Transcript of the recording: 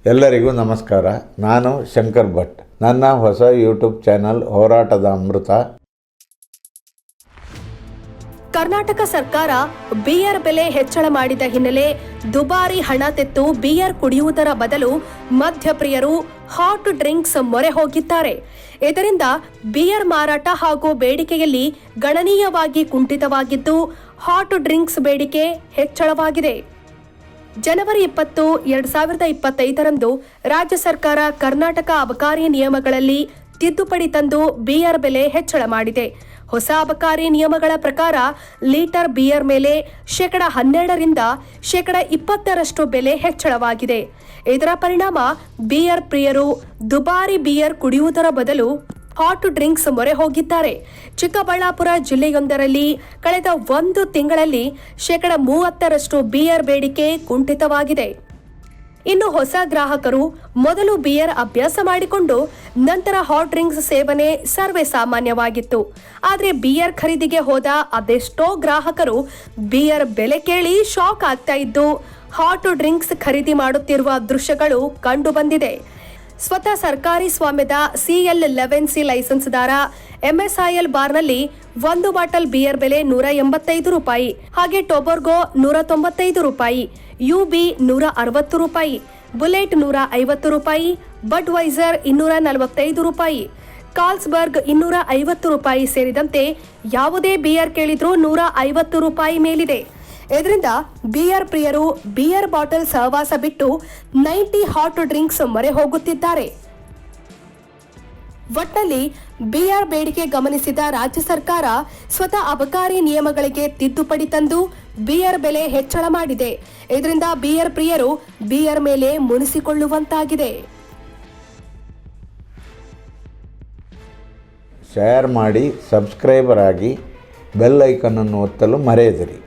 ಎಲ್ಲರಿಗೂ ನಮಸ್ಕಾರ. ನಾನು ಶಂಕರ್ ಭಟ್. ನನ್ನ ಹೊಸ ಯೂಟ್ಯೂಬ್ ಚಾನಲ್ ಹೋರಾಟದ ಅಮೃತ. ಕರ್ನಾಟಕ ಸರ್ಕಾರ ಬಿಯರ್ ಬೆಲೆ ಹೆಚ್ಚಳ ಮಾಡಿದ ಹಿನ್ನೆಲೆ ದುಬಾರಿ ಹಣ ತೆತ್ತು ಬಿಯರ್ ಕುಡಿಯುವುದರ ಬದಲು ಮದ್ಯಪ್ರಿಯರು ಹಾಟ್ ಡ್ರಿಂಕ್ಸ್ ಮೊರೆ ಹೋಗಿದ್ದಾರೆ. ಇದರಿಂದ ಬಿಯರ್ ಮಾರಾಟ ಹಾಗೂ ಬೇಡಿಕೆಯಲ್ಲಿ ಗಣನೀಯವಾಗಿ ಕುಂಠಿತವಾಗಿದ್ದು ಹಾಟ್ ಡ್ರಿಂಕ್ಸ್ ಬೇಡಿಕೆ ಹೆಚ್ಚಳವಾಗಿದೆ. ಜನವರಿ 20, 2025ರಂದು ರಾಜ್ಯ ಸರ್ಕಾರ ಕರ್ನಾಟಕ ಅಬಕಾರಿ ನಿಯಮಗಳಲ್ಲಿ ತಿದ್ದುಪಡಿ ತಂದು ಬಿಯರ್ ಬೆಲೆ ಹೆಚ್ಚಳ ಮಾಡಿದೆ. ಹೊಸ ಅಬಕಾರಿ ನಿಯಮಗಳ ಪ್ರಕಾರ ಲೀಟರ್ ಬಿಯರ್ ಮೇಲೆ 12% 20% ಬೆಲೆ ಹೆಚ್ಚಳವಾಗಿದೆ. ಇದರ ಪರಿಣಾಮ ಬಿಯರ್ ಪ್ರಿಯರು ದುಬಾರಿ ಬಿಯರ್ ಕುಡಿಯುವುದರ ಬದಲು ಹಾಟ್ ಡ್ರಿಂಕ್ಸ್ ಮೊರೆ ಹೋಗಿದ್ದಾರೆ. ಚಿಕ್ಕಬಳ್ಳಾಪುರ ಜಿಲ್ಲೆಯೊಂದರಲ್ಲಿ ಕಳೆದ 1 ತಿಂಗಳಲ್ಲಿ 30% ಬಿಯರ್ ಬೇಡಿಕೆ ಕುಂಠಿತವಾಗಿದೆ. ಇನ್ನು ಹೊಸ ಗ್ರಾಹಕರು ಮೊದಲು ಬಿಯರ್ ಅಭ್ಯಾಸ ಮಾಡಿಕೊಂಡು ನಂತರ ಹಾಟ್ ಡ್ರಿಂಕ್ಸ್ ಸೇವನೆ ಸರ್ವೇ ಸಾಮಾನ್ಯವಾಗಿತ್ತು. ಆದರೆ ಬಿಯರ್ ಖರೀದಿಗೆ ಹೋದ ಅದೆಷ್ಟೋ ಗ್ರಾಹಕರು ಬಿಯರ್ ಬೆಲೆ ಕೇಳಿ ಶಾಕ್ ಆಗ್ತಾ ಇದ್ದು ಹಾಟ್ ಡ್ರಿಂಕ್ಸ್ ಖರೀದಿ ಮಾಡುತ್ತಿರುವ ದೃಶ್ಯಗಳು ಕಂಡು ಬಂದಿದೆ. ಸ್ವತಃ ಸರ್ಕಾರಿ ಸ್ವಾಮ್ಯದ CL11C ಲೈಸೆನ್ಸ್ದಾರ MSIL ಬಾರ್ನಲ್ಲಿ 1 ಬಾಟಲ್ ಬಿಯರ್ ಬೆಲೆ ₹185, ಹಾಗೆ ಟೊಬರ್ಗೋ ₹195, UB ₹160, ಬುಲೆಟ್ ₹150, ಬಡ್ ವೈಸರ್ ₹245, ಕಾರ್ಲ್ಸ್ಬರ್ಗ್ ₹250 ಸೇರಿದಂತೆ ಯಾವುದೇ ಬಿಯರ್ ಕೇಳಿದ್ರೂ ₹150 ಮೇಲಿದೆ. ಇದರಿಂದ ಬಿಯರ್ ಪ್ರಿಯರು ಬಿಯರ್ ಬಾಟಲ್ ಸಹವಾಸ ಬಿಟ್ಟು 90 ಹಾಟ್ ಡ್ರಿಂಕ್ಸ್ ಮೊರೆ ಹೋಗುತ್ತಿದ್ದಾರೆ. ಒಟ್ಟಲ್ಲಿ ಬಿಯರ್ ಬೇಡಿಕೆ ಗಮನಿಸಿದ ರಾಜ್ಯ ಸರ್ಕಾರ ಸ್ವತಃ ಅಬಕಾರಿ ನಿಯಮಗಳಿಗೆ ತಿದ್ದುಪಡಿ ತಂದು ಬಿಯರ್ ಬೆಲೆ ಹೆಚ್ಚಳ ಮಾಡಿದೆ. ಇದರಿಂದ ಬಿಯರ್ ಪ್ರಿಯರು ಬಿಯರ್ ಮೇಲೆ ಮುನಿಸಿಕೊಳ್ಳುವಂತಾಗಿದೆ. ಶೇರ್ ಮಾಡಿ, ಸಬ್ಸ್ಕ್ರೈಬರ್ ಆಗಿ, ಬೆಲ್ ಐಕನ್ ಅನ್ನು ಒತ್ತಲು ಮರೆಯದಿರಿ.